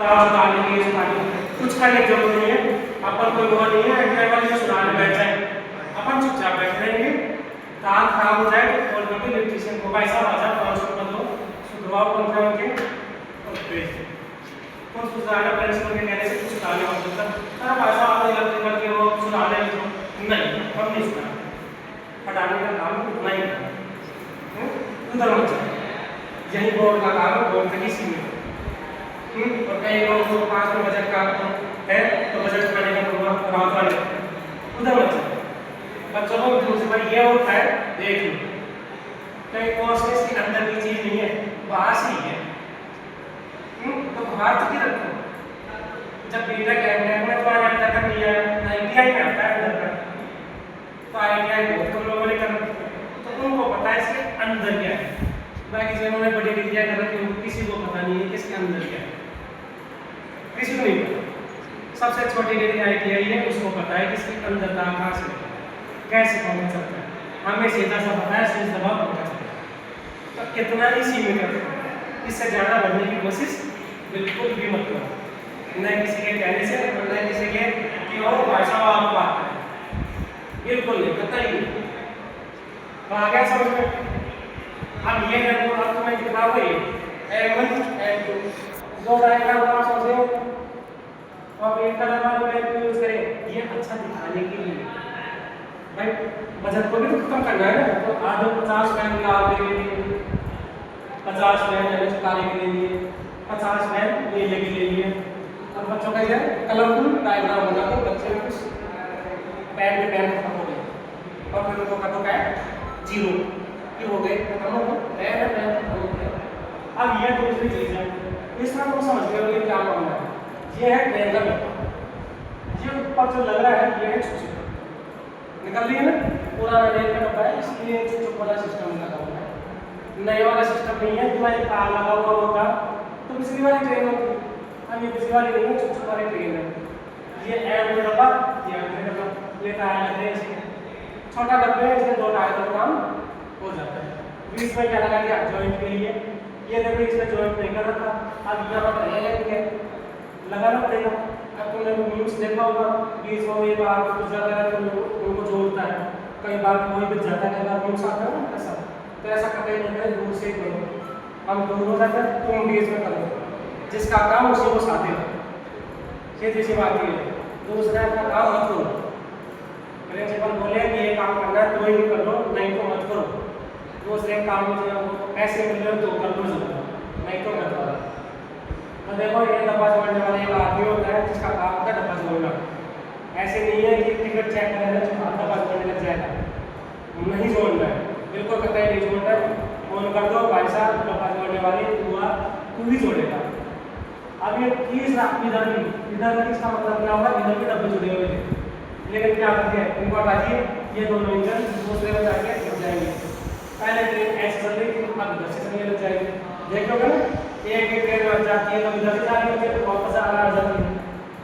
सुधारने के लिए कुछ करने की जरूरत नहीं है। अपन कोई वो नहीं है ड्राइवर जो सुधारने बैठ जाए, अपन चुपचाप बैठ रहेंगे। तार खराब हो जाए तो कॉल करके इलेक्ट्रीशियन को भाई साहब आ जाओ 500 रुपये दो, सुधरवाओ पंखा के और भेज दो। तो सुधारने प्रिंसिपल के कहने से कुछ सुधारने हो सकता है। भाई साहब आप इलेक्ट्रिकल के वो सुधारने नहीं, हम नहीं सुधार हटाने का काम उतना ही है, उधर मत जाए। यही बोर्ड का काम है, बोर्ड की सीमित और कई लोग को पास में बजट का है तो बजट करने का प्रोग्राम कराता है, उधर मत जाए। बच्चों को दूसरा ये होता है, देख लो कई कोर्स के अंदर की चीज नहीं है, बाहर से ही है। तो बाहर तक ही रखो। जब बीटा कैबिनेट में तो अंदर कर दिया ITI में आता है अंदर का, तो ITI बहुत कम लोगों ने कर रखा, तो उनको पता है इसके अंदर क्या है। बाकी जिन्होंने बड़ी डिग्रियां कर रखी है किसी को पता नहीं है कि इसके अंदर क्या है, किसी को नहीं पता। सबसे छोटी डिग्री ITI है, उसको पता है कि इसके अंदर का कहाँ से कैसे पंखा चलता है। हमें सीधा सा पता है स्विच दबाव पंखा चलता है। तो कितना ही सीमित है, इससे ज़्यादा बढ़ने की कोशिश बिल्कुल भी मत करो। न किसी के कहने से न किसी के कि और भाषा आपको आता है, बिल्कुल नहीं, पता ही नहीं। तो आ गया समझ में। अब ये है वो आपको मैं दिखा रहा हूँ, M1 M2 दो डायग्राम आप सोचें, अब एक कलर वाला पेन यूज करें, ये अच्छा दिखाने के लिए भाई बजट को भी तो खत्म करना है ना। तो आधे 50 पेन लाल के लिए, 50 पेन काले के लिए, 50 पेन नीले के लिए। अब बच्चों का कलरफुल डायग्राम बना दो, बच्चे में कुछ पेन के पेन खत्म हो गए और फिर उनको कटो कैट 0 की हो गए, खत्म हो गए पेन खत्म हो गए। अब ये दूसरी चीज है, इसका तो समझ गए ये क्या मामला है। ये है ट्रेन का पेपर, ये ऊपर जो लग रहा है ये है छुप निकल रही है ना, पुराना रेल का डब्बा है इसलिए छुप वाला सिस्टम लगा हुआ है। नए वाला सिस्टम नहीं है, तुम्हारे तार लगा हुआ होता तो पिछली वाली ट्रेन होती। अब ये पिछली वाली नहीं है, छुप वाली ट्रेन है। ये एम डब्बा, ये डब्बा, ये टायर लगे हैं इसके, छोटा डब्बे है इसमें 2 टायर का काम हो जाता है। बीच में क्या लगा दिया जॉइंट के लिए, ये देखो इसमें जॉइंट नहीं कर रखा। अब यहाँ पर रेल लगाना पड़ेगा। अब तुमने न्यूज़ देखा होगा, बीच में एक बार कुछ जाता है तो उनको जोड़ता है, कई बार कोई भी जाता है, कई बार न्यूज़ आता है ना ऐसा। तो ऐसा कतई नहीं है, दूर से करो, हम दूर हो जाते हैं तुम बीच में करो, जिसका काम उसी को साथ दे। सीधी सी बात ये है, दूसरा का काम मत करो। प्रिंसिपल बोले कि ये काम करना है तो ही कर लो, नहीं तो मत करो। दूसरे काम में ऐसे मिल रहे तो कर लो, नहीं तो मत करो। तो देखो ये डब्बा जोड़ने वाला एक आदमी होता है जिसका काम होता है डब्बा जोड़ना। ऐसे नहीं है कि टिकट चेक करें तो डब्बा जोड़ने लग जाएगा, नहीं जोड़ना है, बिल्कुल कतई नहीं जोड़ना है। फोन कर दो भाई साहब डब्बा जोड़ने वाली तू ही जोड़ेगा। अब ये तीसरा इधर इसका मतलब क्या होगा, इधर भी डब्बे जुड़े हुए थे, लेकिन क्या करते हैं इनको हटा दिए, ये दोनों इंजन दूसरे में जाके जुड़ जाएंगे। पहले ट्रेन ऐसे चल रही थी, अब इधर से चलने लग जाएगी। देखोगे ना एक ट्रेन बच जाती है तो इधर से जा रही होती है तो वापस आ जाती है।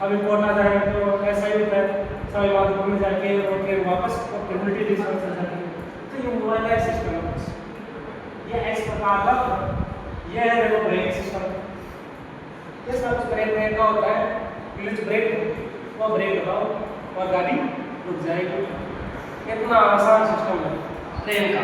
अभी कोटा जाए तो ऐसा ही होता है, सभी बात में जाके और ट्रेन वापस उल्टी दिशा में चल जाती है। तो ये मोबाइल है सिस्टम है, ये इस प्रकार का ये है देखो ब्रेक सिस्टम। इसमें कुछ ब्रेक का होता है, क्लच ब्रेक, वो ब्रेक दबाओ और गाड़ी रुक जाएगी। इतना आसान सिस्टम है ट्रेन का।